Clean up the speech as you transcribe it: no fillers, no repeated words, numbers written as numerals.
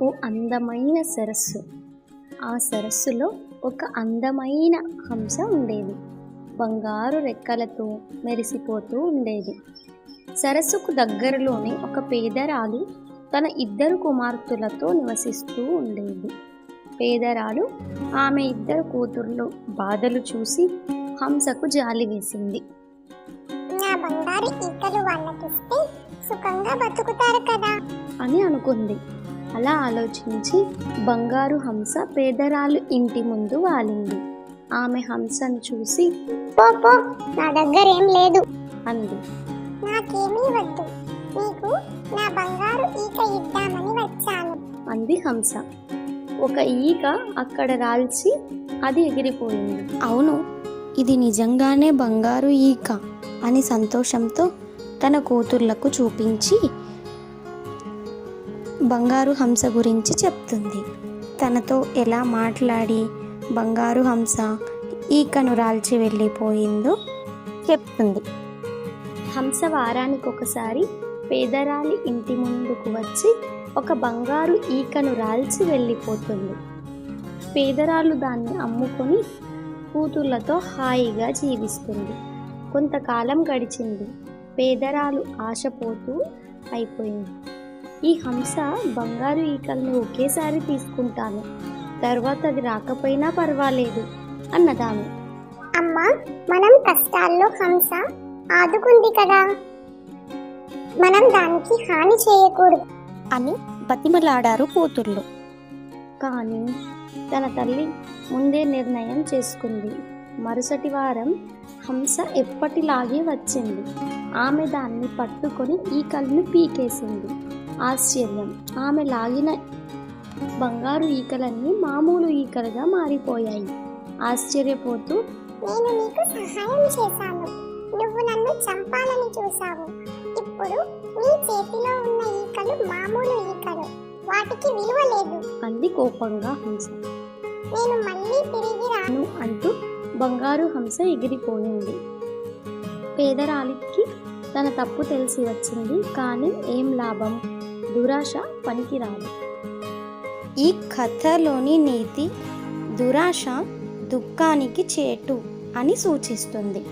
ఓ అందమైన సరస్సు. ఆ సరస్సులో ఒక అందమైన హంస ఉండేది. బంగారు రెక్కలతో మెరిసిపోతూ ఉండేది. సరస్సుకు దగ్గరలోనే ఒక పేదరాలు తన 2 కుమార్తెలతో నివసిస్తూ ఉండేది. పేదరాలు ఆమె 2 కూతుర్లు బాధలు చూసి హంసకు జాలి వేసింది. నా బంగారు ఈకలు వాళ్ళకిస్తే సుఖంగా బతుకుతారు కదా అని అనుకుంది. అలా ఆలోచించి బంగారు హంస పేదరాలు ఇంటి ముందు వాలింది. ఆమె హంసను చూసి పో పో, నా దగ్గర ఏం లేదు అంది. నాకేమీ వద్దు, నీకు నా బంగారు ఈక ఇద్దామని వచ్చాను అంది హంస. ఒక ఈక అక్కడ రాల్చి అది ఎగిరిపోయింది. అవును, ఇది నిజంగానే బంగారు ఈక అని సంతోషంతో తన కూతుర్లకు చూపించి బంగారు హంస గురించి చెప్తుంది. తనతో ఎలా మాట్లాడి బంగారు హంస ఈకను రాల్చి వెళ్ళిపోయిందో చెప్తుంది. హంస వారానికొకసారి పేదరాలి ఇంటి ముందుకు వచ్చి ఒక బంగారు ఈకను రాల్చి వెళ్ళిపోతుంది. పేదరాలు దాన్ని అమ్ముకొని కూతుర్లతో హాయిగా జీవిస్తుంది. కొంతకాలం గడిచింది. పేదరాలు ఆశపోతూ అయిపోయింది. ఈ హంస బంగారు ఈకల్ని ఒకేసారి తీసుకుంటాను, తర్వాత అది రాకపోయినా పర్వాలేదు అన్నదామె. అమ్మా, మనం కష్టాల్లో హంస ఆదుకుంది కదా, మనం దానికి హాని చేయకూడదు అని బతిమలాడారు కూతుర్లు. కానీ తన తల్లి ముందే నిర్ణయం చేసుకుంది. మరుసటి వారం హంస ఎప్పటిలాగే వచ్చింది. ఆమె దాన్ని పట్టుకొని ఈకలను పీకేసింది. ఆశ్చర్యం, ఆమె లాగిన బంగారు ఈకలన్నీ మామూలు ఈకలుగా మారిపోయాయి. ఆశ్చర్యపోతూ, నేను నీకు సహాయం చేశాను, నువ్వు నన్ను చంపాలని చూశావు. ఇప్పుడు నీ చేతిలో ఉన్న ఈకలు మామూలు ఈకలు, వాటికి విలువ లేదు అంది కోపంగా హంస. నేను మళ్ళీ తిరిగి రాను అంటూ బంగారు హంస ఎగిరిపోయింది. పేదరాలికి తన తప్పు తెలిసి వచ్చింది. కానీ ఏం లాభం, దురాశ పనికిరాదు. ఈ కథలోని నీతి దురాశ దుఃఖానికి చేటు అని సూచిస్తుంది.